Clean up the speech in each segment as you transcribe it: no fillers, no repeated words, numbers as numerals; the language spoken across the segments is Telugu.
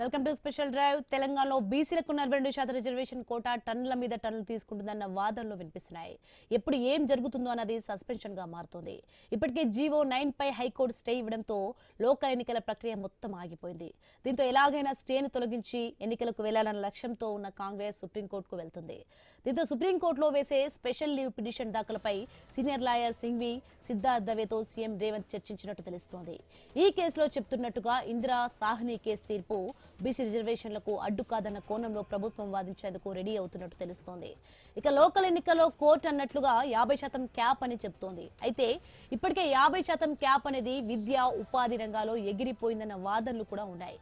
Welcome to special drive. తెలంగాణలో బీసీలకు 42% రిజర్వేషన్ కోటా టన్నుల మీద టన్నులు తీసుకుంటుందన్న వాదనలు వినిపిస్తున్నాయి. ఎప్పుడు ఏం జరుగుతుందో అన్నది సస్పెన్షన్ గా మారుతోంది. ఇప్పటికే జీవో 9 పై హైకోర్టు స్టే ఇవ్వడంతో లోకల్ ఎన్నికల ప్రక్రియ మొత్తం ఆగిపోయింది. దీంతో ఎలాగైనా స్టేను తొలగించి ఎన్నికలకు వెళ్లాలన్న లక్ష్యంతో ఉన్న కాంగ్రెస్ సుప్రీంకోర్టుకు వెళ్తుంది. దీంతో సుప్రీంకోర్టులో వేసే స్పెషల్ లీవ్ పిటిషన్ దాఖలపై సీనియర్ లాయర్ సింఘ్వి సిద్ధార్థ్ దవేతో సీఎం రేవంత్ చర్చించినట్టు తెలుస్తోంది. ఈ కేసులో చెప్తున్నట్టుగా ఇందిరా సాహ్ని కేసు తీర్పు బీసీ రిజర్వేషన్లకు అడ్డు కాదన్న కోణంలో ప్రభుత్వం వాదించేందుకు రెడీ అవుతున్నట్టు తెలుస్తోంది. ఇక లోకల్ ఎన్నికల్లో కోర్టు అన్నట్లుగా 50% క్యాప్ అని చెప్తోంది. అయితే ఇప్పటికే 50% క్యాప్ అనేది విద్య ఉపాధి రంగాల్లో ఎగిరిపోయిందన్న వాదనలు కూడా ఉన్నాయి.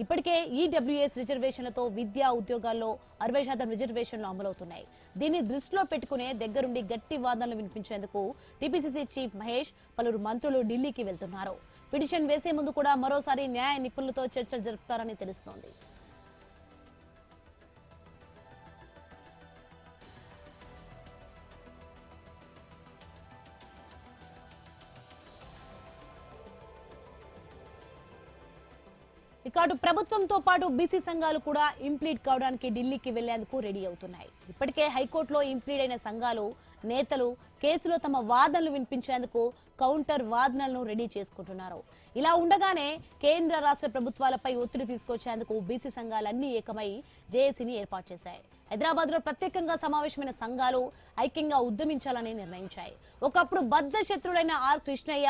ఇప్పటికే ఈడబ్ల్యూఎస్ రిజర్వేషన్లతో విద్యా ఉద్యోగాల్లో 60% రిజర్వేషన్లు అమలవుతున్నాయి. దీన్ని దృష్టిలో పెట్టుకునే దగ్గరుండి గట్టి వాదనలు వినిపించేందుకు టీపీసీసీ చీఫ్ మహేష్, పలువురు మంత్రులు ఢిల్లీకి వెళ్తున్నారు. పిటిషన్ వేసే ముందు కూడా మరోసారి న్యాయ నిపుణులతో చర్చలు జరుపుతారని తెలుస్తోంది. ఇక అటు ప్రభుత్వంతో పాటు బీసీ సంఘాలు కూడా ఇంప్లీడ్ కావడానికి ఢిల్లీకి వెళ్లేందుకు రెడీ అవుతున్నాయి. ఇప్పటికే హైకోర్టులో ఇంప్లీడ్ అయిన సంఘాలు నేతలు కేసులో తమ వాదనలు వినిపించేందుకు కౌంటర్ వాదనలను రెడీ చేసుకుంటున్నారు. ఇలా ఉండగానే కేంద్ర రాష్ట్ర ప్రభుత్వాలపై ఒత్తిడి తీసుకొచ్చేందుకు బీసీ సంఘాలన్నీ ఏకమై జేఏసీని ఏర్పాటు చేశాయి. హైదరాబాద్ లో ప్రత్యేకంగా సమావేశమైన సంఘాలు ఐక్యంగా ఉద్యమించాలని నిర్ణయించాయి. ఒకప్పుడు బద్ధ శత్రులైన ఆర్ కృష్ణయ్య,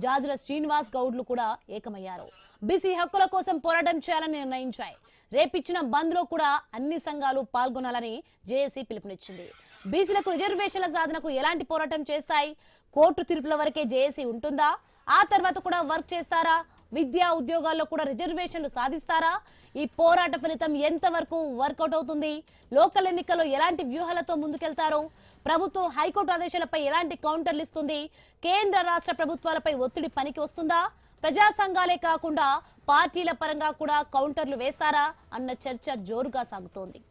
జాజుల శ్రీనివాస్ గౌడ్లు కూడా ఏకమయ్యారు. బీసీ హక్కుల కోసం పోరాటం చేయాలని నిర్ణయించాయి. రేపిచ్చిన బంద్ లో కూడా అన్ని సంఘాలు పాల్గొనాలని జేఏసీ పిలుపునిచ్చింది. బీసీలకు రిజర్వేషన్ల సాధనకు ఎలాంటి పోరాటం చేస్తాయి? కోర్టు తీర్పుల వరకే జేఏసీ ఉంటుందా? ఆ తర్వాత కూడా వర్క్ చేస్తారా? విద్యా ఉద్యోగాల్లో కూడా రిజర్వేషన్లు సాధిస్తారా? ఈ పోరాట ఫలితం ఎంతవరకు వర్కౌట్ అవుతుంది? లోకల్ ఎన్నికల్లో ఎలాంటి వ్యూహాలతో ముందుకెళ్తారు? ప్రభుత్వం హైకోర్టు ఆదేశాలపై ఎలాంటి కౌంటర్లు ఇస్తుంది? కేంద్ర రాష్ట్ర ప్రభుత్వాలపై ఒత్తిడి పనికి వస్తుందా? ప్రజా సంఘాలే కాకుండా పార్టీల పరంగా కూడా కౌంటర్లు వేస్తారా అన్న చర్చ జోరుగా సాగుతోంది.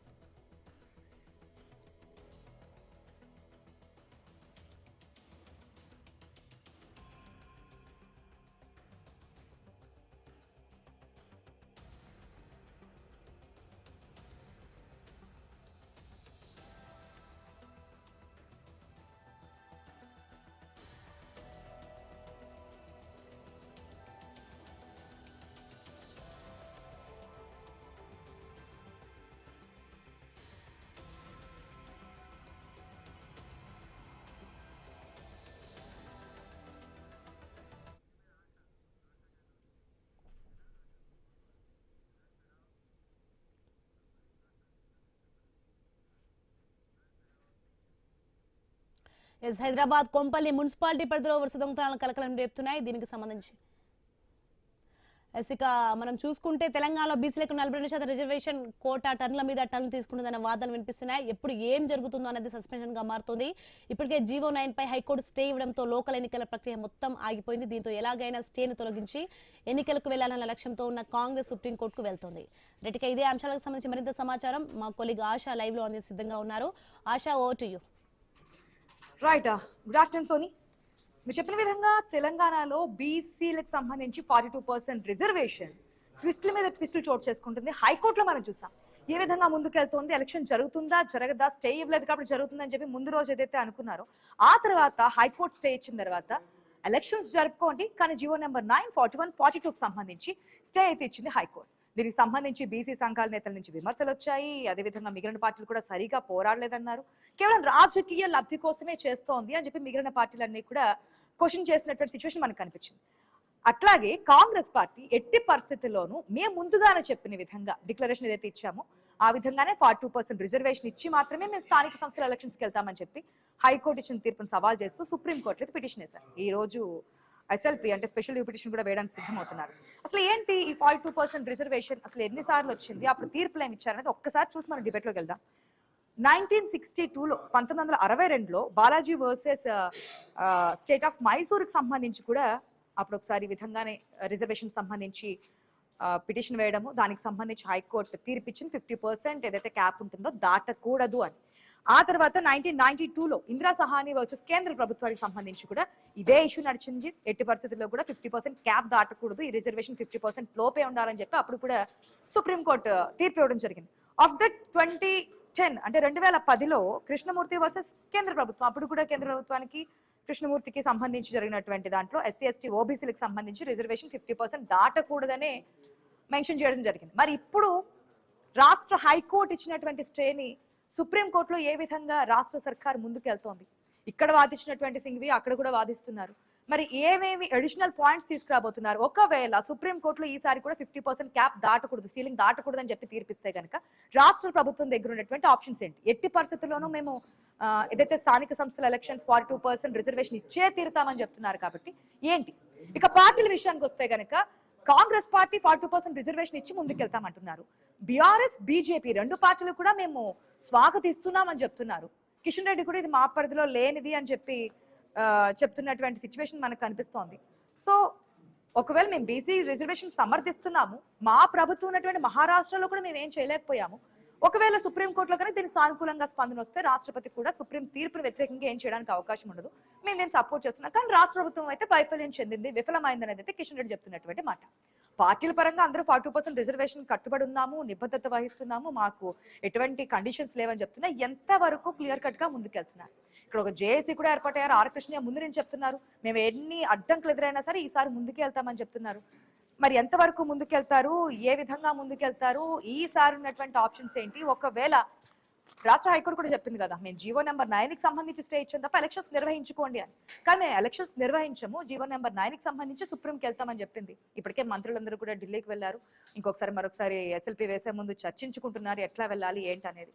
హైదరాబాద్ కొంపల్లి మున్సిపాలిటీ పరిధిలో వరుస దొంగతనాలు కలకలం రేపుతున్నాయి. దీనికి సంబంధించి ఇక మనం చూసుకుంటే తెలంగాణలో బీసీలకు 42% రిజర్వేషన్ కోటా టన్నుల మీద టన్నులు తీసుకుంటుందన్న వాదనలు వినిపిస్తున్నాయి. ఎప్పుడు ఏం జరుగుతుందో అనేది సస్పెన్షన్ గా మారుతోంది. ఇప్పటికే జీవో 9 పై హైకోర్టు స్టే ఇవ్వడంతో లోకల్ ఎన్నికల ప్రక్రియ మొత్తం ఆగిపోయింది. దీంతో ఎలాగైనా స్టేను తొలగించి ఎన్నికలకు వెళ్లాలన్న లక్ష్యంతో ఉన్న కాంగ్రెస్ సుప్రీంకోర్టుకు వెళ్తోంది. రెడ్డిగా ఇదే అంశాలకు సంబంధించి మరింత సమాచారం మా కొలీగ్ ఆశా లైవ్ లో అందే సిద్ధంగా ఉన్నారు. Asha, over to you. Right, good afternoon Soni. మీరు చెప్పిన విధంగా తెలంగాణలో బీసీలకు సంబంధించి 42% రిజర్వేషన్ ట్విస్టుల మీద ట్విస్టులు చోటు చేసుకుంటుంది. హైకోర్టులో మనం చూసాం ఏ విధంగా ముందుకెళ్తోంది. ఎలక్షన్ జరుగుతుందా జరగదా, స్టే ఇవ్వలేదు కాబట్టి జరుగుతుందని చెప్పి ముందు రోజు ఏదైతే అనుకున్నారో ఆ తర్వాత హైకోర్టు స్టే ఇచ్చిన తర్వాత ఎలక్షన్స్ జరుపుకోండి కానీ జీవో నెంబర్ 9, 41, 42కి సంబంధించి స్టే అయితే ఇచ్చింది హైకోర్టు. దీనికి సంబంధించి బీసీ సంఘాల నేతల నుంచి విమర్శలు వచ్చాయి. అదేవిధంగా మిగిలిన పార్టీలు కూడా సరిగా పోరాడలేదన్నారు. కేవలం రాజకీయ లబ్ధి కోసమే చేస్తోంది అని చెప్పి మిగిలిన పార్టీలన్నీ కూడా క్వశ్చన్ చేసినటువంటి సిచ్యువేషన్ మనకు కనిపించింది. అట్లాగే కాంగ్రెస్ పార్టీ ఎట్టి పరిస్థితుల్లోనూ మేము ముందుగానే చెప్పిన విధంగా డిక్లరేషన్ ఏదైతే ఇచ్చామో ఆ విధంగానే 42% రిజర్వేషన్ ఇచ్చి మాత్రమే మేము స్థానిక సంస్థల ఎలక్షన్స్కి వెళ్తామని చెప్పి హైకోర్టు ఇచ్చిన తీర్పును సవాల్ చేస్తూ సుప్రీంకోర్టులో పిటిషన్ వేశారు. ఈ రోజు ఎస్ఎల్పి అంటే స్పెషల్ లీవ్ పిటిషన్ కూడా వేయడానికి సిద్ధమవుతున్నారు. అసలు ఏంటి ఈ 42% రిజర్వేషన్, అసలు ఎన్నిసార్లు వచ్చింది, అప్పుడు తీర్పులు ఏమి ఇచ్చారనేది ఒక్కసారి చూసి మనం డిబేట్లోకి వెళ్దాం. 1962లో 1962లో బాలాజీ వర్సెస్ స్టేట్ ఆఫ్ మైసూర్కి సంబంధించి కూడా అప్పుడు ఒకసారి ఈ విధంగానే రిజర్వేషన్ సంబంధించి పిటిషన్ వేయడము, దానికి సంబంధించి హైకోర్టు తీర్పిచ్చింది 50% ఏదైతే క్యాప్ ఉంటుందో దాటకూడదు అని. ఆ తర్వాత 1992లో ఇందిరా సహాని వర్సెస్ కేంద్ర ప్రభుత్వానికి సంబంధించి కూడా ఇదే ఇష్యూ నడిచింది. ఎట్టి పరిస్థితుల్లో కూడా 50% క్యాప్ దాటకూడదు, ఈ రిజర్వేషన్ 50% లోపే ఉండాలని చెప్పి అప్పుడు కూడా సుప్రీంకోర్టు తీర్పు ఇవ్వడం జరిగింది. ఆఫ్ దట్ 2010 అంటే 2010లో కృష్ణమూర్తి వర్సెస్ కేంద్ర ప్రభుత్వం, అప్పుడు కూడా కేంద్ర ప్రభుత్వానికి కృష్ణమూర్తికి సంబంధించి జరిగినటువంటి దాంట్లో ఎస్సీ ఎస్టీ ఓబీసీలకు సంబంధించి రిజర్వేషన్ 50% దాటకూడదనే మెన్షన్ చేయడం జరిగింది. మరి ఇప్పుడు రాష్ట్ర హైకోర్టు ఇచ్చినటువంటి స్టేని సుప్రీంకోర్టులో ఏ విధంగా రాష్ట్ర సర్కార్ ముందుకెళ్తోంది? ఇక్కడ వాదించినటువంటి సింఘ్వి అక్కడ కూడా వాదిస్తున్నారు. మరి ఏమేమి అడిషనల్ పాయింట్స్ తీసుకురాబోతున్నారు? ఒకవేళ సుప్రీంకోర్టులో ఈసారి కూడా 50% క్యాప్ దాటకూడదు, సీలింగ్ దాటకూడదు అని చెప్పి తీర్పిస్తే కనుక రాష్ట్ర ప్రభుత్వం దగ్గర ఉన్నటువంటి ఆప్షన్స్ ఏంటి? ఎట్టి పరిస్థితుల్లోనూ మేము ఏదైతే స్థానిక సంస్థల ఎలక్షన్స్ 42% రిజర్వేషన్ ఇచ్చే తీరుతామని చెప్తున్నారు కాబట్టి ఏంటి? ఇక పార్టీల విషయానికి వస్తే కనుక కాంగ్రెస్ పార్టీ 42% రిజర్వేషన్ ఇచ్చి ముందుకెళ్తామంటున్నారు. బీఆర్ఎస్ బీజేపీ రెండు పార్టీలు కూడా మేము స్వాగతిస్తున్నామని చెప్తున్నారు. కిషన్ రెడ్డి కూడా ఇది మా పరిధిలో లేనిది అని చెప్పి చెప్తున్నటువంటి సిచ్యువేషన్ మనకు కనిపిస్తోంది. సో ఒకవేళ మేము బీసీ రిజర్వేషన్ సమర్థిస్తున్నాము, మా ప్రభుత్వం ఉన్నటువంటి మహారాష్ట్రలో కూడా మేము ఏం చేయలేకపోయాము. ఒకవేళ సుప్రీంకోర్టులో కానీ దీనికి సానుకూలంగా స్పందన వస్తే రాష్ట్రపతి కూడా సుప్రీం తీర్పును వ్యతిరేకంగా ఏం చేయడానికి అవకాశం ఉండదు. మేము నేను సపోర్ట్ చేస్తున్నాం. కానీ రాష్ట్ర ప్రభుత్వం అయితే వైఫల్యం చెందింది, విఫలమైంది అనేది అయితే కిషన్ రెడ్డి చెప్తున్నటువంటి మాట. పార్టీల పరంగా అందరూ 42% రిజర్వేషన్ కట్టుబడి ఉన్నాము, నిబద్ధత వహిస్తున్నాము, మాకు ఎటువంటి కండిషన్స్ లేవని చెప్తున్నా. ఎంతవరకు క్లియర్ కట్ గా ముందుకెళ్తున్నారు? ఇక్కడ ఒక జేఏసీ కూడా ఏర్పాటయ్యారు. ఆర్ కృష్ణయ్య ముందు నుంచి చెప్తున్నారు మేము ఎన్ని అడ్డంకులు ఎదురైనా సరే ఈసారి ముందుకు వెళ్తామని చెప్తున్నారు. మరి ఎంతవరకు ముందుకెళ్తారు, ఏ విధంగా ముందుకెళ్తారు, ఈసారి ఉన్నటువంటి ఆప్షన్స్ ఏంటి? ఒకవేళ రాష్ట్ర హైకోర్టు కూడా చెప్పింది కదా, మేము జీవో నెంబర్ 9కి సంబంధించి స్టే ఇచ్చాం తప్ప ఎలక్షన్స్ నిర్వహించుకోండి అని. కానీ ఎలక్షన్స్ నిర్వహించము, జీవో నెంబర్ 9కి సంబంధించి సుప్రీంకి వెళ్తామని చెప్పింది. ఇప్పటికే మంత్రులందరూ కూడా ఢిల్లీకి వెళ్ళారు. మరొకసారి ఎస్ఎల్పీ వేసే ముందు చర్చించుకుంటున్నారు ఎట్లా వెళ్ళాలి ఏంటి అనేది.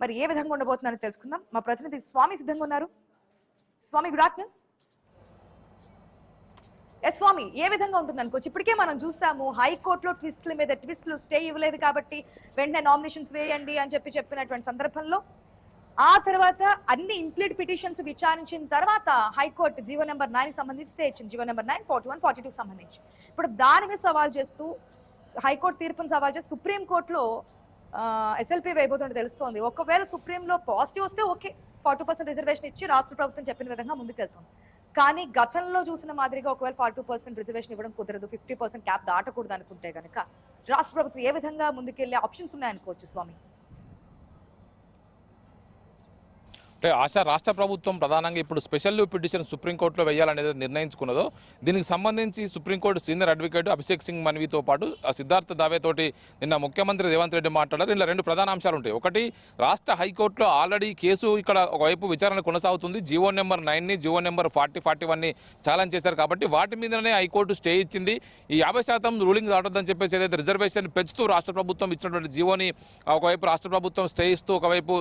మరి ఏ విధంగా ఉండబోతుందని తెలుసుకుందాం. మా ప్రతినిధి స్వామి సిద్ధంగా ఉన్నారు. స్వామి, గుడ్ ఆఫ్టర్నూన్. స్వామి, ఏ విధంగా ఉంటుంది అనుకోవచ్చు? ఇప్పటికే మనం చూస్తాము హైకోర్టులో ట్విస్టుల మీద ట్విస్టులు, స్టే ఇవ్వలేదు కాబట్టి వెంటనే నామినేషన్స్ వేయండి అని చెప్పినటువంటి సందర్భంలో ఆ తర్వాత అన్ని ఇంప్లీడ్ పిటిషన్స్ విచారించిన తర్వాత హైకోర్టు జీవో నెంబర్ 9కి సంబంధించి స్టే ఇచ్చింది. జీవో నెంబర్ 9, 41, 42కి సంబంధించి. ఇప్పుడు దాని మీద సవాల్ చేస్తూ హైకోర్టు తీర్పును సవాల్ చేస్తూ సుప్రీంకోర్టులో ఎస్ఎల్పీ వేయబోతుంటే తెలుస్తోంది. ఒకవేళ సుప్రీంలో పాజిటివ్ వస్తే ఓకే, 42% రిజర్వేషన్ ఇచ్చి రాష్ట్ర ప్రభుత్వం చెప్పిన విధంగా ముందుకెళ్తుంది. కానీ గతంలో చూసిన మాదిరిగా ఒకవేళ 42% రిజర్వేషన్ ఇవ్వడం కుదరదు, 50% క్యాప్ దాటకూడదు అనుకుంటే కనుక రాష్ట్ర ప్రభుత్వం ఏ విధంగా ముందుకెళ్లే ఆప్షన్స్ ఉన్నాయనుకోవచ్చు స్వామి? అంటే రాష్ట్ర ప్రభుత్వం ప్రధానంగా ఇప్పుడు స్పెషల్ పిటిషన్ సుప్రీంకోర్టులో వేయాలనేది నిర్ణయించుకున్నదో దీనికి సంబంధించి supreme court senior advocate Abhishek Singh మన్వితో పాటు సిద్ధార్థ దావేతోటి నిన్న ముఖ్యమంత్రి రేవంత్ రెడ్డి మాట్లాడారు. ఇలా రెండు ప్రధాన అంశాలు ఉంటాయి. ఒకటి, రాష్ట్ర హైకోర్టులో ఆల్రెడీ కేసు ఇక్కడ ఒకవైపు విచారణ కొనసాగుతుంది. జీవో నెంబర్ 9ని, జీవో నెంబర్ 40, 41ని ఛాలెంజ్ చేశారు కాబట్టి వాటి మీదనే హైకోర్టు స్టే ఇచ్చింది. ఈ 50% రూలింగ్ దాటొద్దని చెప్పేసి ఏదైతే రిజర్వేషన్ పెంచుతూ రాష్ట్ర ప్రభుత్వం ఇచ్చినటువంటి జీవోని ఒకవైపు రాష్ట్ర ప్రభుత్వం స్టే ఇస్తూ ఒకవైపు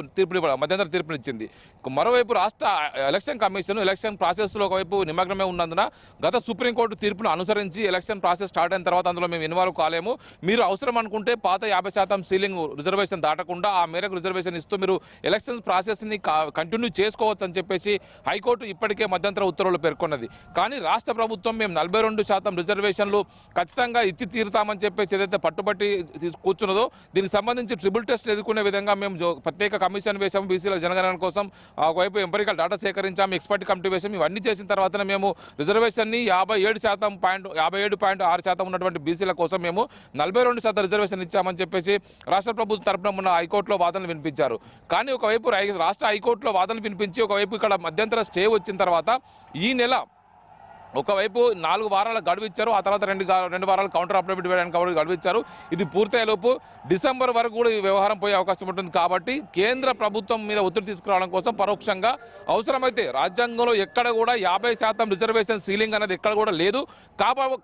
మధ్యంతర తీర్పునిచ్చింది. మరోవైపు రాష్ట్ర ఎలక్షన్ కమిషన్ ఎలక్షన్ ప్రాసెస్లో ఒకవైపు నిమగ్నమే ఉన్నందున గత సుప్రీంకోర్టు తీర్పును అనుసరించి ఎలక్షన్ ప్రాసెస్ స్టార్ట్ అయిన తర్వాత అందులో మేము ఇన్వాల్వ్ కాలేము, మీరు అవసరం అనుకుంటే పాత 50% సీలింగ్ రిజర్వేషన్ దాటకుండా ఆ మేరకు రిజర్వేషన్ ఇస్తూ మీరు ఎలక్షన్ ప్రాసెస్ని కంటిన్యూ చేసుకోవచ్చు అని చెప్పేసి హైకోర్టు ఇప్పటికే మధ్యంతర ఉత్తర్వులు పేర్కొన్నది. కానీ రాష్ట్ర ప్రభుత్వం మేము 42% రిజర్వేషన్లు ఖచ్చితంగా ఇచ్చి తీరుతామని చెప్పేసి ఏదైతే పట్టుబట్టి కూర్చున్నదో దీనికి సంబంధించి ట్రిబుల్ టెస్ట్ ఎదుర్కొనే విధంగా మేము ప్రత్యేక కమిషన్ వేసాము. బీసీల జనగణన కోసం ఒకవైపు ఎంపరికల్ డేటా సేకరించాము, ఎక్స్పర్ట్ కమిటీ వేసాము. ఇవన్నీ చేసిన తర్వాతనే మేము రిజర్వేషన్ని 57.6% ఉన్నటువంటి బీసీల కోసం మేము 42% రిజర్వేషన్ ఇచ్చామని చెప్పేసి రాష్ట్ర ప్రభుత్వం తరపున ఉన్న హైకోర్టులో వాదనలు వినిపించారు. కానీ ఒకవైపు రాష్ట్ర హైకోర్టులో వాదనలు వినిపించి ఒకవైపు ఇక్కడ మధ్యంతర స్టే వచ్చిన తర్వాత ఈ నెల ఒకవైపు 4 వారాల గడువు ఇచ్చారు, ఆ తర్వాత 2 వారాలు కౌంటర్ అఫిడవిట్ వేయడానికి గడువు ఇచ్చారు. ఇది పూర్తయ్యేలోపు డిసెంబర్ వరకు కూడా ఈ వ్యవహారం పోయే అవకాశం ఉంటుంది. కాబట్టి కేంద్ర ప్రభుత్వం మీద ఒత్తిడి తీసుకురావడం కోసం పరోక్షంగా అవసరమైతే రాజ్యాంగంలో ఎక్కడ కూడా 50% రిజర్వేషన్ సీలింగ్ అనేది ఎక్కడ కూడా లేదు.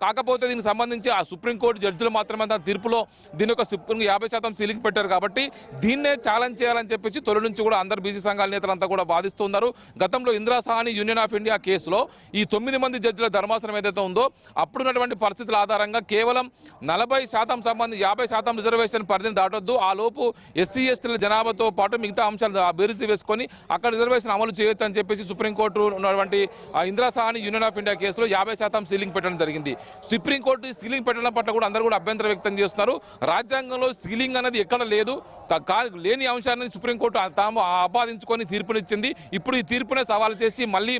కాకపోతే దీనికి సంబంధించి ఆ సుప్రీంకోర్టు జడ్జిలు మాత్రమే తన తీర్పులో దీని యొక్క 50% సీలింగ్ పెట్టారు. కాబట్టి దీన్నే ఛాలెంజ్ చేయాలని చెప్పేసి తొలి నుంచి కూడా అందరు బీసీ సంఘాల నేతలంతా కూడా వాదిస్తున్నారు. గతంలో Indira Sawhney union of India కేసులో ఈ 9 మంది జడ్జిల ధర్మాసనం ఏదైతే ఉందో అప్పుడున్నటువంటి పరిస్థితుల ఆధారంగా కేవలం 40% సంబంధించి 50% రిజర్వేషన్ పరిధిని దాటొద్దు, ఆ లోపు ఎస్సీ ఎస్టీల జనాభాతో పాటు మిగతా అంశాలు బేరీజు వేసుకొని అక్కడ రిజర్వేషన్ అమలు చేయొచ్చు అని చెప్పేసి సుప్రీంకోర్టు ఉన్నటువంటి Indira Sawhney union of India కేసులో 50% సీలింగ్ పెట్టడం జరిగింది. సుప్రీంకోర్టు సీలింగ్ పెట్టడం పట్ల కూడా అందరూ కూడా అభ్యంతరం వ్యక్తం చేస్తున్నారు. రాజ్యాంగంలో సీలింగ్ అనేది ఎక్కడ లేదు, లేని అంశాన్ని సుప్రీంకోర్టు తాము ఆపాదించుకొని తీర్పునిచ్చింది. ఇప్పుడు ఈ తీర్పునే సవాల్ చేసి మళ్ళీ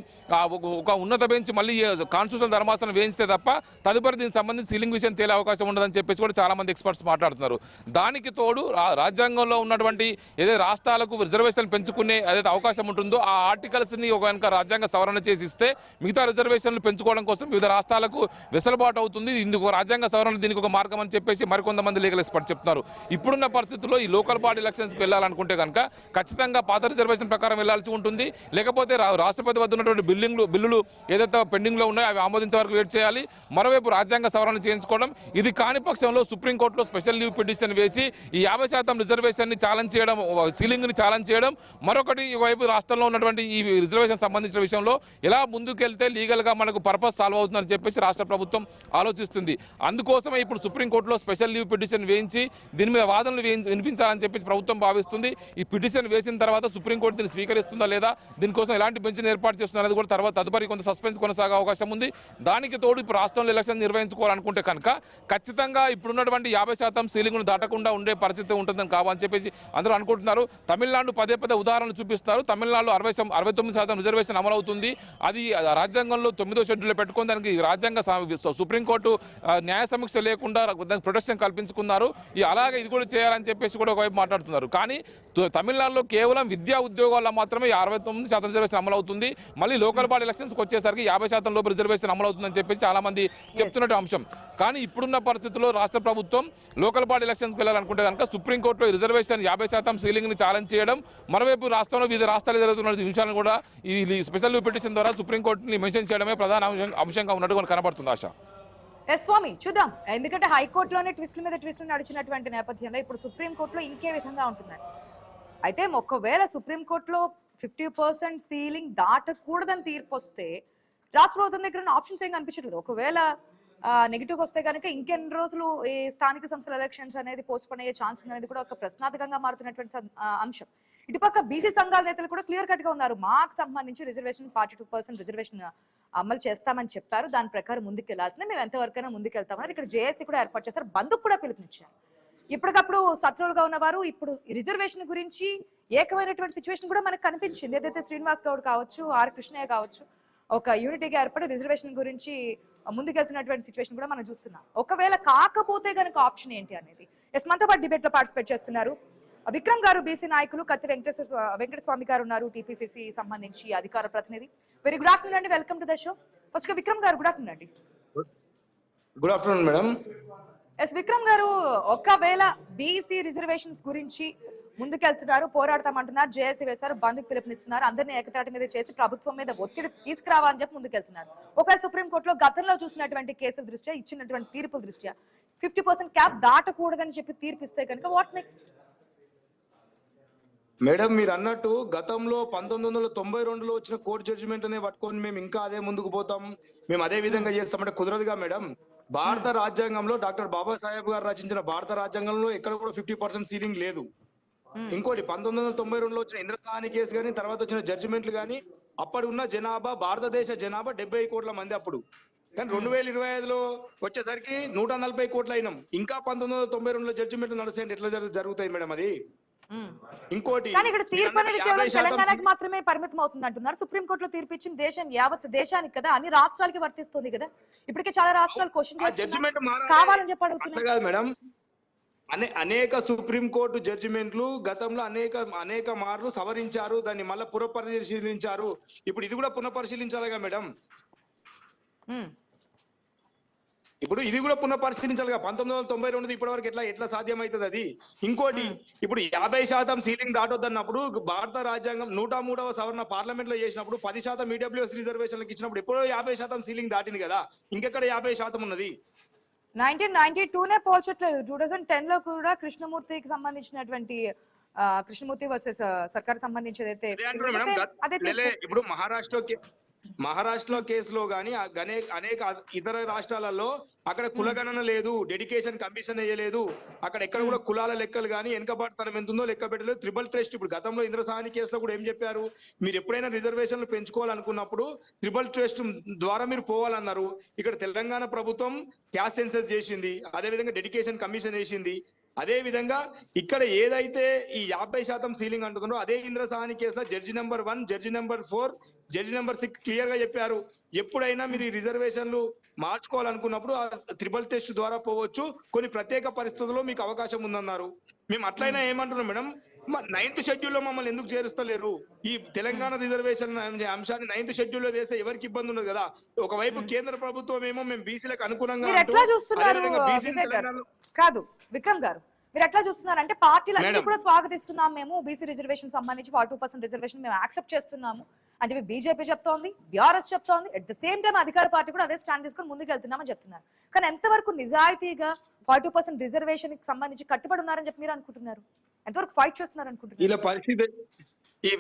ఒక ఉన్నత బెంచ్ మళ్ళీ కాన్స్టిట్యూషనల్ ధర్మాసనం వేయించితే తప్ప తదుపరి దీనికి సంబంధించి సీలింగ్ విషయం తేలే అవకాశం ఉండదని చెప్పేసి కూడా చాలా మంది ఎక్స్పర్ట్స్ మాట్లాడుతున్నారు. దానికి తోడు రాజ్యాంగంలో ఉన్నటువంటి ఏదైతే రాష్ట్రాలకు రిజర్వేషన్లు పెంచుకునే ఏదైతే అవకాశం ఉంటుందో ఆ ఆర్టికల్స్ని ఒక కనుక రాజ్యాంగ సవరణ చేసి ఇస్తే మిగతా రిజర్వేషన్లు పెంచుకోవడం కోసం వివిధ రాష్ట్రాలకు వెసులుబాటు అవుతుంది. ఇందుకు రాజ్యాంగ సవరణ దీనికి ఒక మార్గం అని చెప్పేసి మరికొంతమంది లీగల్ ఎక్స్పర్ట్స్ చెప్తున్నారు. ఇప్పుడున్న పరిస్థితుల్లో ఈ లోకల్ బాడీ ఎలక్షన్స్కి వెళ్ళాలనుకుంటే కనుక ఖచ్చితంగా పాత రిజర్వేషన్ ప్రకారం వెళ్లాల్సి ఉంటుంది. లేకపోతే రాష్ట్రపతి వద్ద ఉన్నటువంటి బిల్లులు ఏదైతే పెండింగ్లో ఉన్నాయో అవి ఆమోదించే వరకు వెయిట్ చేయాలి. మరోవైపు రాజ్యాంగ సవరణ చేయించుకోవడం. ఇది కాని పక్షంలో సుప్రీంకోర్టులో స్పెషల్ లీవ్ పిటిషన్ వేసి ఈ 50% రిజర్వేషన్ని ఛాలెంజ్ చేయడం, సీలింగ్ని ఛాలెంజ్ చేయడం. మరొకటి ఈ వైపు రాష్ట్రంలో ఉన్నటువంటి ఈ రిజర్వేషన్ సంబంధించిన విషయంలో ఎలా ముందుకెళ్తే లీగల్గా మనకు పర్పస్ సాల్వ్ అవుతుందని చెప్పేసి రాష్ట్ర ప్రభుత్వం ఆలోచిస్తుంది. అందుకోసమే ఇప్పుడు సుప్రీంకోర్టులో స్పెషల్ లీవ్ పిటిషన్ వేయించి దీని మీద వాదనలు వినిపించాలని చెప్పేసి ప్రభుత్వం భావిస్తుంది. ఈ పిటిషన్ వేసిన తర్వాత సుప్రీంకోర్టు దీన్ని స్వీకరిస్తుందా లేదా, దీనికోసం ఎలాంటి బెంచ్ని ఏర్పాటు చేస్తుందో అనేది కూడా తర్వాత తదుపరి కొంత సస్పెన్స్ కొనసాగే అవకాశం ఉంది. దానికి తోడు ఇప్పుడు రాష్ట్రంలో ఎలక్షన్ నిర్వహించుకోవాలనుకుంటే కనుక ఖచ్చితంగా ఇప్పుడున్నటువంటి 50% సీలింగ్ను దాటకుండా ఉండే పరిస్థితి ఉంటుందని కావాలని చెప్పేసి అందరూ అనుకుంటున్నారు. తమిళనాడు పదే ఉదాహరణలు చూపిస్తారు. తమిళనాడులో 69% రిజర్వేషన్ అమలవుతుంది. అది రాజ్యాంగంలో 9వ షెడ్యూల్లో పెట్టుకుని దానికి రాజ్యాంగ సుప్రీంకోర్టు న్యాయ సమీక్ష లేకుండా దానికి ప్రొటెక్షన్ కల్పించుకున్నారు. అలాగే ఇది కూడా చేయాలని చెప్పేసి కూడా ఒకవైపు మాట్లాడుతున్నారు. కానీ తమిళనాడులో కేవలం విద్యా ఉద్యోగాల్లో మాత్రమే 69% రిజర్వేషన్ అమలవుతుంది. మళ్ళీ లోకల్ బాడీ ఎలక్షన్స్కి వచ్చేసరికి 50% లోపు రిజర్వేషన్ అమలవుతుందని చెప్పేసి చాలా మంది చెప్తున్నట్టు అంశం. కానీ ఇప్పుడున్న పరిస్థితుల్లో రాష్ట్ర ప్రభుత్వం లోకల్ బాడీ ఎలక్షన్స్కి వెళ్ళాలనుకుంటే కనుక సుప్రీంకోర్టులో రిజర్వేషన్ 50% సీలింగ్ని ఛాలెంజ్ చేయడం, మరోవైపు రాష్ట్రంలో వివిధ రాష్ట్రాలు జరుగుతున్న విషయాలను కూడా ఈ స్పెషల్ పిటిషన్ ద్వారా సుప్రీంకోర్టుని మెన్షన్ చేయడమే ప్రధాన అంశంగా ఉన్నట్టు మనకు కనబడుతుంది. ఆశ స్వామి చూద్దాం, ఎందుకంటే హైకోర్టులోనే ట్విస్టుల మీద ట్విస్టులు నడిచినటువంటి నేపథ్యంలో ఇప్పుడు సుప్రీంకోర్టులో ఇంకే విధంగా ఉంటుందని. అయితే ఒకవేళ సుప్రీంకోర్టులో 50% సీలింగ్ దాటకూడదని తీర్పు వస్తే రాష్ట్ర ప్రభుత్వం దగ్గర ఉన్న ఆప్షన్స్ ఏం కనిపించట్లేదు. ఒకవేళ నెగిటివ్ వస్తే కనుక ఇంకెన్ని రోజులు ఈ స్థానిక సంస్థల ఎలక్షన్స్ అనేది పోస్ట్ పోన్ అయ్యే ఛాన్స్ అనేది కూడా ఒక ప్రశ్నార్థకంగా మారుతున్నటువంటి అంశం. ఇటుపక్క బీసీ సంఘాల నేతలు కూడా క్లియర్ కట్ గా ఉన్నారు. మాకు సంబంధించి రిజర్వేషన్ 42% రిజర్వేషన్ అమలు చేస్తామని చెప్పారు. దాని ప్రకారం ముందుకెళ్లాల్సిందే, మేము ఎంతవరకైనా ముందుకెళ్తామని ఇక్కడ జేఏసీ కూడా ఏర్పాటు చేస్తారు. బంధుకు కూడా పిలుపునిచ్చారు. ఇప్పటికప్పుడు శత్రువులుగా ఉన్నవారు ఇప్పుడు రిజర్వేషన్ గురించి ఏకమైనటువంటి సిచ్యువేషన్ కూడా మనకు కనిపించింది. ఏదైతే శ్రీనివాస్ గౌడ్ కావచ్చు, ఆర్ కృష్ణయ్య కావచ్చు, ఒక యూనిటీగా ఏర్పడి రిజర్వేషన్ గురించి ముందుకెళ్తున్నటువంటి సిచ్యువేషన్ కూడా మనం చూస్తున్నాం. ఒకవేళ కాకపోతే కనుక ఆప్షన్ ఏంటి అనేది మనతో పాటు డిబేట్ లో పార్టిసిపేట్ చేస్తున్నారు విక్రమ్ గారు, బీసీ నాయకులు, కత్తి వెంకటస్వామి గారు ఉన్నారు, టీపీసీసీ సంబంధించి అధికార ప్రతినిధి. వెరీ గుడ్ ఆఫ్టర్నూన్ అండి, welcome to the show. First Vikram గారు, గుడ్ ఆఫ్టర్నూన్ అండి. Good afternoon madam. విక్రమ్ గారు, ఒకవేళ బీసీ రిజర్వేషన్స్ గురించి ముందుకెళ్తున్నారు, పోరాడతామంటున్నారు, జేఏసీ వేశారు, బంధుకు పిలుపునిస్తున్నారు, అందరినీ ఏకతాటి మీద చేసి ప్రభుత్వం మీద ఒత్తిడి తీసుకురావాలని చెప్పి ముందుకెళ్తున్నారు. ఒకవేళ సుప్రీంకోర్టులో గతంలో చూసినటువంటి కేసుల దృష్ట్యా, ఇచ్చినటువంటి తీర్పుల దృష్ట్యా 50% క్యాప్ దాటకూడదని చెప్పి తీర్పిస్తే కనుక వాట్ నెక్స్ట్? మేడం, మీరు అన్నట్టు గతంలో 1992లో వచ్చిన కోర్టు జడ్జిమెంట్ అనే పట్టుకొని మేము ఇంకా అదే ముందుకు పోతాం, మేము అదే విధంగా చేస్తామంటే కుదరదుగా మేడం. భారత రాజ్యాంగంలో డాక్టర్ బాబాసాహెబ్ గారు రచించిన భారత రాజ్యాంగంలో ఎక్కడ కూడా 50% సీలింగ్ లేదు. ఇంకోటి 1992లో వచ్చిన ఇంద్రసాని కేసు కానీ తర్వాత వచ్చిన జడ్జిమెంట్లు కానీ అప్పటి ఉన్న జనాభా, భారతదేశ జనాభా 70 కోట్ల మంది అప్పుడు. కానీ 2025లో వచ్చేసరికి 140 కోట్లు అయినాం. ఇంకా 1992లో జడ్జిమెంట్లు నడుస్తాయంటే ఎట్లా జరుగుతాయి మేడం అది? ఇంకోటి ఇక్కడ తీర్పు అనేది కేవలం తెలంగాణకి మాత్రమే పరిమితం అవుతుంది అంటున్నారు. సుప్రీంకోర్టులో తీర్పు ఇచ్చిన దేశం యావత్ దేశానికి కదా, అన్ని రాష్ట్రాలకి వర్తిస్తుంది కదా. ఇప్పటికే చాలా రాష్ట్రాలు క్వశ్చన్ చేస్తున్నారు, కావాలని చెప్పి అడుగుతున్నారు మేడం. అనేక సుప్రీంకోర్టు జడ్జిమెంట్లు గతంలో అనేక మార్లు సవరించారు, దాన్ని మళ్ళీ పునఃపరిశీలించారు. ఇప్పుడు ఇది కూడా పునఃపరిశీలించాలిగా మేడం. ఇప్పుడు ఇది కూడా పునఃపరిశీలించాలిగా. 1992 ఇప్పటి వరకు ఎట్లా సాధ్యమవుతుంది అది? ఇంకోటి, ఇప్పుడు 50% సీలింగ్ దాటొద్దన్నప్పుడు భారత రాజ్యాంగం 103వ సవరణ పార్లమెంట్ లో చేసినప్పుడు 10% ఈడబ్ల్యూఎస్ రిజర్వేషన్లకు ఇచ్చినప్పుడు ఎప్పుడో 50% సీలింగ్ దాటింది కదా, ఇంకెక్కడ 50% ఉన్నది? 1992నే పోల్చట్లేదు. 2010లో కూడా కృష్ణమూర్తికి సంబంధించినటువంటి కృష్ణమూర్తి వర్సెస్ సర్కార్ సంబంధించి ఇప్పుడు మహారాష్ట్రలో కేసులో గానీ అనేక ఇతర రాష్ట్రాలలో అక్కడ కులగణన లేదు, డెడికేషన్ కమిషన్ వేయలేదు, అక్కడ ఎక్కడ కూడా కులాల లెక్కలు కానీ వెనకబాటుతనం ఎంత ఉందో లెక్క పెట్టలేదు. ట్రిబల్ ట్రెస్ట్ ఇప్పుడు గతంలో ఇంద్రసాని కేసులో కూడా ఏం చెప్పారు, మీరు ఎప్పుడైనా రిజర్వేషన్లు పెంచుకోవాలనుకున్నప్పుడు ట్రిబల్ ట్రెస్ట్ ద్వారా మీరు పోవాలన్నారు. ఇక్కడ తెలంగాణ ప్రభుత్వం క్యాస్ట్ సెన్సస్ చేసింది, అదేవిధంగా డెడికేషన్ కమిషన్ వేసింది. అదే విధంగా ఇక్కడ ఏదైతే ఈ 50% సీలింగ్ అంటుందో అదే ఇంద్రసాని కేసులో judge number 1, judge number 4, judge number 6 clear గా చెప్పారు, ఎప్పుడైనా మీరు ఈ రిజర్వేషన్లు మార్చుకోవాలనుకున్నప్పుడు ఆ ట్రిబల్ టెస్ట్ ద్వారా పోవచ్చు, కొన్ని ప్రత్యేక పరిస్థితుల్లో మీకు అవకాశం ఉందన్నారు. మేము అట్లయినా ఏమంటున్నాం మేడం, 9th షెడ్యూల్లో మమ్మల్ని ఎందుకు చేరుస్తలేరు? ఈ తెలంగాణ రిజర్వేషన్ అంశాన్ని 9th షెడ్యూల్లో చేస్తే ఎవరికి ఇబ్బంది ఉండదు కదా. ఒకవైపు కేంద్ర ప్రభుత్వం ఏమో మేము బీసీలకు అనుగుణంగా మీరు ఎట్లా చూస్తున్నారు వివేక్ గారు? కాదు విక్రమ్ గారు, మీరు ఎట్లా చూస్తున్నారు అంటే పార్టీలు అన్ని కూడా స్వాగతిస్తున్నాం, మేము బీసీ రిజర్వేషన్ సంబంధించి 42% రిజర్వేషన్ మేము యాక్సెప్ట్ చేస్తున్నాము అని చెప్పి బీజేపీ చెప్తోంది, బీఆర్ఎస్ చెప్తోంది. అట్ ద సేమ్ టైం అధికార పార్టీ కూడా అదే స్టాండ్ తీసుకొని ముందుకు వెళ్తున్నామని చెప్తున్నారు. కానీ ఎంతవరకు నిజాయితీగా 42% రిజర్వేషన్ కి సంబంధించి కట్టుబడి ఉన్నారని చెప్పి మీరు అనుకుంటున్నారు? ఎంతవరకు ఫైట్ చేస్తున్నారు అనుకుంటున్నారు?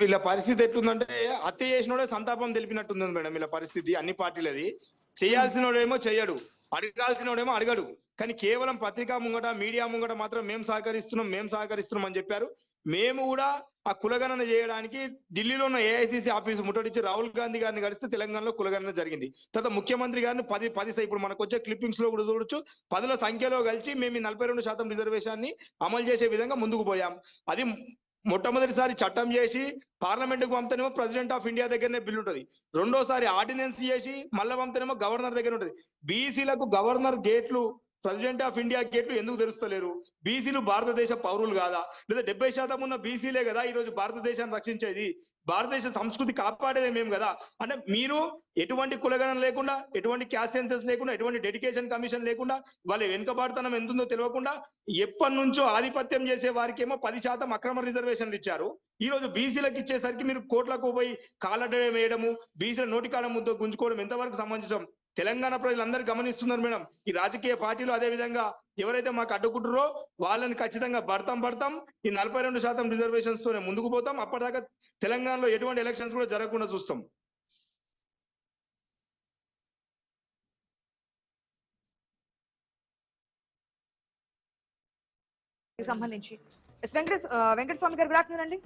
వీళ్ళ పరిస్థితి ఎట్లుందంటే హత్య చేసినోడే సంతాపం తెలిపినట్టుంది మేడం. వీళ్ళ పరిస్థితి అన్ని పార్టీలది. చేయాల్సినోడేమో చెయ్యడు, అడగాల్సినోడేమో అడగడు. కానీ కేవలం పత్రికా ముంగట, మీడియా ముంగట మాత్రం మేము సహకరిస్తున్నాం అని చెప్పారు. మేము కూడా ఆ కులగణన చేయడానికి ఢిల్లీలో ఉన్న ఏఐసిసి ఆఫీసు ముట్టడిచ్చి రాహుల్ గాంధీ గారిని కలిస్తే తెలంగాణలో కులగణన జరిగింది. తర్వాత ముఖ్యమంత్రి గారిని 10 ఇప్పుడు మనకు వచ్చే క్లిప్పింగ్స్ లో కూడా చూడొచ్చు, 10ల సంఖ్యలో కలిసి మేము ఈ 42% రిజర్వేషన్ని అమలు చేసే విధంగా ముందుకు పోయాం. అది మొట్టమొదటిసారి చట్టం చేసి పార్లమెంట్కి పంపుతేనేమో ప్రెసిడెంట్ ఆఫ్ ఇండియా దగ్గరనే బిల్ ఉంటుంది, రెండోసారి ఆర్డినెన్స్ చేసి మళ్ళీ పంపుతేనేమో గవర్నర్ దగ్గర ఉంటుంది. బీసీలకు గవర్నర్ గేట్లు, ప్రెసిడెంట్ ఆఫ్ ఇండియా గేట్లు ఎందుకు తెరుస్తలేరు? బీసీలు భారతదేశ పౌరులు కాదా? లేదా 70% ఉన్న బీసీలే కదా ఈ రోజు భారతదేశాన్ని రక్షించేది, భారతదేశ సంస్కృతి కాపాడేదే మేము కదా. అంటే మీరు ఎటువంటి కులగణన లేకుండా, ఎటువంటి క్యాస్ట్ సెన్సస్ లేకుండా, ఎటువంటి డెడికేషన్ కమిషన్ లేకుండా, వాళ్ళ వెనుకబాటుతనం ఎంతుందో తెలియకుండా ఎప్పటి నుంచో ఆధిపత్యం చేసే వారికేమో 10% అక్రమ రిజర్వేషన్లు ఇచ్చారు. ఈ రోజు బీసీలకు ఇచ్చేసరికి మీరు కోట్లకు పోయి కాలడ్డం వేయడము, బీసీల నోటికాడ ముద్ద గుంజుకోవడం ఎంతవరకు సమంజసం? తెలంగాణ ప్రజలందరూ గమనిస్తున్నారు మేడం. ఈ రాజకీయ పార్టీలు అదే విధంగా ఎవరైతే మాకు అడ్డుకుంటారో వాళ్ళని ఖచ్చితంగా పడతాం. ఈ 42% రిజర్వేషన్స్ తోనే ముందుకు పోతాం. అప్పటిదాకా తెలంగాణలో ఎటువంటి ఎలక్షన్స్ కూడా జరగకుండా చూస్తాం. సంబంధించి వెంకటస్వామి గారు గుడ్ ఆఫ్టర్నూన్ అండి.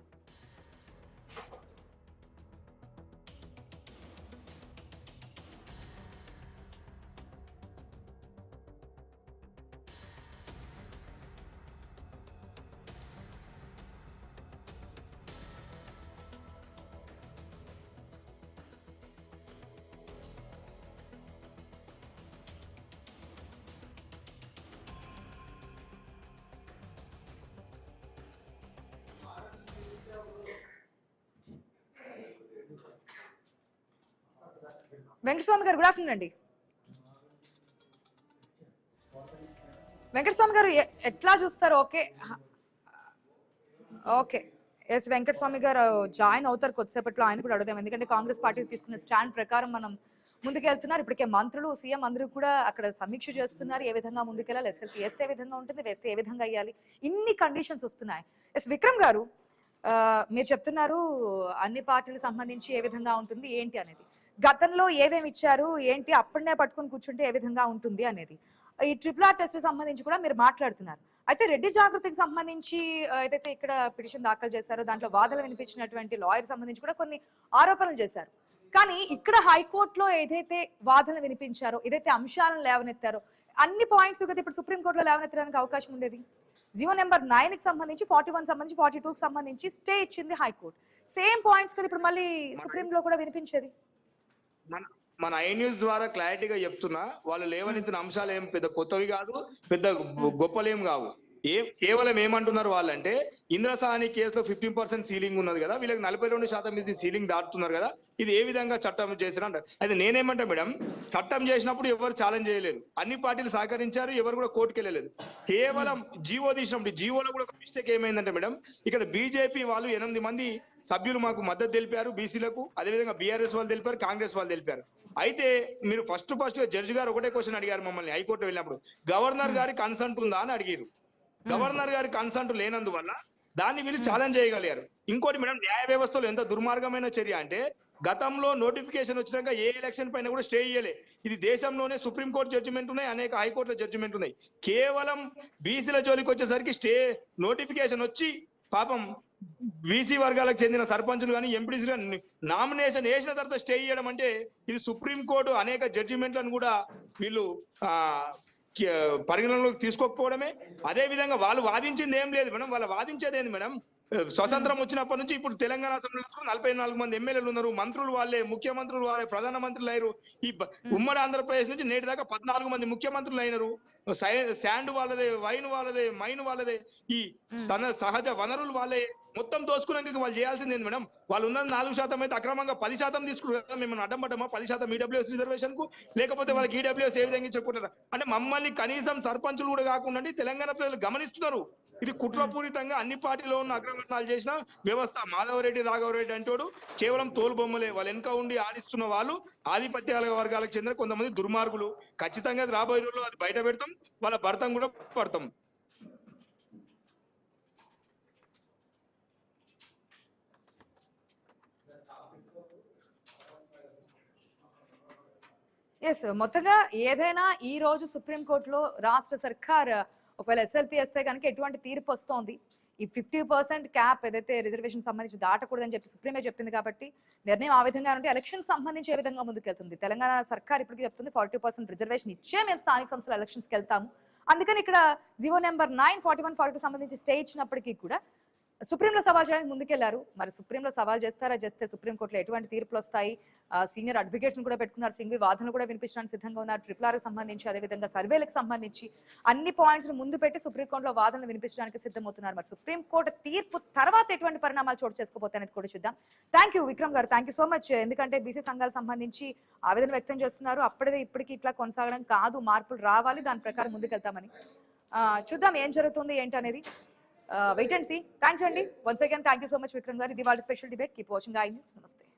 వెంకటస్వామి గారు గుడ్ ఆఫ్టర్నూన్ అండి. వెంకటస్వామి గారు ఎట్లా చూస్తారు? ఓకే ఎస్ వెంకటస్వామి గారు జాయిన్ అవుతారు కొద్దిసేపట్లో, ఆయన కూడా అడుగుదాం. ఎందుకంటే కాంగ్రెస్ పార్టీ తీసుకున్న స్టాండ్ ప్రకారం మనం ముందుకెళ్తున్నారు. ఇప్పటికే మంత్రులు, సీఎం అందరూ కూడా అక్కడ సమీక్ష చేస్తున్నారు, ఏ విధంగా ముందుకెళ్ళాలి, ఎస్ఎల్పీ వేస్తే ఏ విధంగా ఉంటుంది, వేస్తే ఏ విధంగా అయ్యాలి, ఇన్ని కండిషన్స్ వస్తున్నాయి. ఎస్ విక్రమ్ గారు, మీరు చెప్తున్నారు అన్ని పార్టీలకు సంబంధించి ఏ విధంగా ఉంటుంది ఏంటి అనేది, గతంలో ఏమేమి ఇచ్చారు ఏంటి, అప్పుడనే పట్టుకొని కూర్చుంటే ఏ విధంగా ఉంటుంది అనేది, ఈ RRR టెస్ట్ సంబంధించి కూడా మీరు మాట్లాడుతున్నారు. అయితే రెడ్డి జాగృతికి సంబంధించి ఏదైతే ఇక్కడ పిటిషన్ దాఖలు చేశారో దాంట్లో వాదనలు వినిపించినటువంటి లాయర్ సంబంధించి కూడా కొన్ని ఆరోపణలు చేశారు. కానీ ఇక్కడ హైకోర్టులో ఏదైతే వాదనలు వినిపించారో, ఏదైతే అంశాలను లేవనెత్తారో, అన్ని పాయింట్స్ కదా ఇప్పుడు సుప్రీంకోర్టులో లేవనెత్తడానికి అవకాశం ఉండేది. జీవో నెంబర్ 9 కి సంబంధించి, 41 సంబంధించి, 42 కి సంబంధించి స్టే ఇచ్చింది హైకోర్టు. సేమ్ పాయింట్స్ కదా ఇప్పుడు మళ్ళీ సుప్రీంలో కూడా వినిపించేది. మన ఐ న్యూస్ ద్వారా క్లారిటీగా చెప్తున్నా, వాళ్ళు లేవనెత్తిన అంశాలు ఏం పెద్ద కొత్తవి కాదు, పెద్ద గొప్పలేం కావు. కేవలం ఏమంటున్నారు వాళ్ళంటే, ఇంద్రసాని కేసులో 15% సీలింగ్ ఉన్నది కదా, వీళ్ళకి 42% ఇది సీలింగ్ దాటుతున్నారు కదా, ఇది ఏ విధంగా చట్టం చేసిన అంటారు. అయితే నేనేమంటా మేడం, చట్టం చేసినప్పుడు ఎవరు ఛాలెంజ్ చేయలేదు, అన్ని పార్టీలు సహకరించారు, ఎవరు కూడా కోర్టుకు వెళ్ళలేదు. కేవలం జీవో తీసినప్పుడు, జీవోలో కూడా ఒక మిస్టేక్ ఏమైందంటే మేడం, ఇక్కడ బీజేపీ వాళ్ళు 8 మంది సభ్యులు మాకు మద్దతు తెలిపారు బీసీలకు, అదేవిధంగా బీఆర్ఎస్ వాళ్ళు తెలిపారు, కాంగ్రెస్ వాళ్ళు తెలిపారు. అయితే మీరు ఫస్ట్ జడ్జి గారు ఒకటే క్వశ్చన్ అడిగారు మమ్మల్ని హైకోర్టు వెళ్ళినప్పుడు, గవర్నర్ గారి కన్సంట్ ఉందా అని అడిగారు. గవర్నర్ గారి కన్సంట్ లేనందువల్ల దాన్ని వీళ్ళు ఛాలెంజ్ చేయగలిగారు. ఇంకోటి మేడం, న్యాయ వ్యవస్థలో ఎంత దుర్మార్గమైన చర్య అంటే, గతంలో నోటిఫికేషన్ వచ్చినాక ఏ ఎలక్షన్ పైన కూడా స్టే ఇయ్యలే. ఇది దేశంలోనే సుప్రీంకోర్టు జడ్జిమెంట్ ఉన్నాయి, అనేక హైకోర్టుల జడ్జిమెంట్ ఉన్నాయి. కేవలం బీసీల జోలికి వచ్చేసరికి స్టే నోటిఫికేషన్ వచ్చి పాపం బీసీ వర్గాలకు చెందిన సర్పంచులు కానీ ఎంపీడీసీ కానీ నామినేషన్ వేసిన తర్వాత స్టే చేయడం అంటే ఇది సుప్రీంకోర్టు అనేక జడ్జిమెంట్లను కూడా వీళ్ళు పరిగణనలోకి తీసుకోకపోవడమే. అదే విధంగా వాళ్ళు వాదించింది ఏం లేదు మేడం, వాళ్ళు వాదించేది ఏంది మేడం? స్వతంత్రం వచ్చినప్పటి నుంచి ఇప్పుడు తెలంగాణ అసెంబ్లీలో 44 మంది ఎమ్మెల్యేలు ఉన్నారు, మంత్రులు వాళ్ళే, ముఖ్యమంత్రులు వాళ్ళే, ప్రధానమంత్రులు అయ్యారు. ఈ ఉమ్మడి ఆంధ్రప్రదేశ్ నుంచి నేటి దాకా 14 మంది ముఖ్యమంత్రులు అయినారు. శాండ్ వాళ్ళదే, వైన్ వాళ్ళదే, మైన్ వాళ్ళదే, ఈ సహజ వనరులు వాళ్ళే. మొత్తం దోచుకున్నాక వాళ్ళు చేయాల్సింది ఏంది మేడం? వాళ్ళు ఉన్నది 4% అయితే అక్రమంగా 10% తీసుకున్నారు కదా. మేము అడ్డం పడ్డామా 10% ఈడబ్ల్యూఎస్ రిజర్వేషన్ కు? లేకపోతే వాళ్ళకి ఈడబ్ల్యూఎస్ ఏ విధంగా చెప్పుకుంటారా? అంటే మమ్మల్ని కనీసం సర్పంచులు కూడా కాకుండా తెలంగాణ ప్రజలు గమనిస్తున్నారు. ఇది కుట్రపూరితంగా అన్ని పార్టీలో ఉన్న అగ్రవర్ణాలు చేసిన వ్యవస్థ. మాధవరెడ్డి, రాఘవరెడ్డి అంటోడు కేవలం తోలు బొమ్మలే. వాళ్ళ వెనక ఉండి ఆడిస్తున్న వాళ్ళు ఆధిపత్యాల వర్గాలకు చెందిన కొంతమంది దుర్మార్గులు. ఖచ్చితంగా రాబోయే రోజుల్లో అది బయట పెడతాం, వాళ్ళ భర్తం కూడా పడతాం. ఎస్, మొత్తంగా ఏదైనా ఈ రోజు సుప్రీంకోర్టులో రాష్ట్ర సర్కార్ ఒకవేళ ఎస్ఎల్పి వేస్తే కనుక ఎటువంటి తీర్పు వస్తోంది. ఈ 50% క్యాప్ ఏదైతే రిజర్వేషన్ సంబంధించి దాటకూడదని చెప్పి సుప్రీమే చెప్పింది కాబట్టి నిర్ణయం ఆ విధంగా ఉంటే ఎలక్షన్ సంబంధించి ఏ విధంగా ముందుకెళ్తుంది? తెలంగాణ సర్కార్ ఇప్పటికీ చెప్తుంది 40% రిజర్వేషన్ ఇచ్చే మేము స్థానిక సంస్థల ఎలక్షన్స్కి వెళ్తాము. అందుకని ఇక్కడ జీవో నెంబర్ 9, 41, 42 సంబంధించి స్టే ఇచ్చినప్పటికీ కూడా సుప్రీంలో సవాల్ చేయడానికి ముందుకెళ్లారు. మరి సుప్రీంలో సవాల్ చేస్తారా? చేస్తే సుప్రీంకోర్టులో ఎటువంటి తీర్పులు వస్తాయి? సీనియర్ అడ్వకేట్స్ కూడా పెట్టుకున్నారు, సింగిల్ వాదనలు కూడా వినిపించడానికి సిద్ధంగా ఉన్నారు. RRR సంబంధించి అదేవిధంగా సర్వేలకు సంబంధించి అన్ని పాయింట్స్ ముందు పెట్టి సుప్రీంకోర్టులో వాదనలు వినిపించడానికి సిద్ధమవుతున్నారు. మరి సుప్రీంకోర్టు తీర్పు తర్వాత ఎటువంటి పరిణామాలు చోటు చేసుకోబోతాయనేది కూడా చూద్దాం. థ్యాంక్ యూ విక్రమ్ గారు, థ్యాంక్ యూ సో మచ్. ఎందుకంటే బీసీ సంఘాలకు సంబంధించి ఆవేదన వ్యక్తం చేస్తున్నారు. అప్పుడే ఇప్పటికీ ఇట్లా కొనసాగడం కాదు, మార్పులు రావాలి, దాని ప్రకారం ముందుకెళ్తామని. చూద్దాం ఏం జరుగుతుంది ఏంటి అనేది. Wait and see. Thanks, Andy. Once again, thank you so much, Vikram Garu. This is the special debate. Keep watching iNews. Namaste.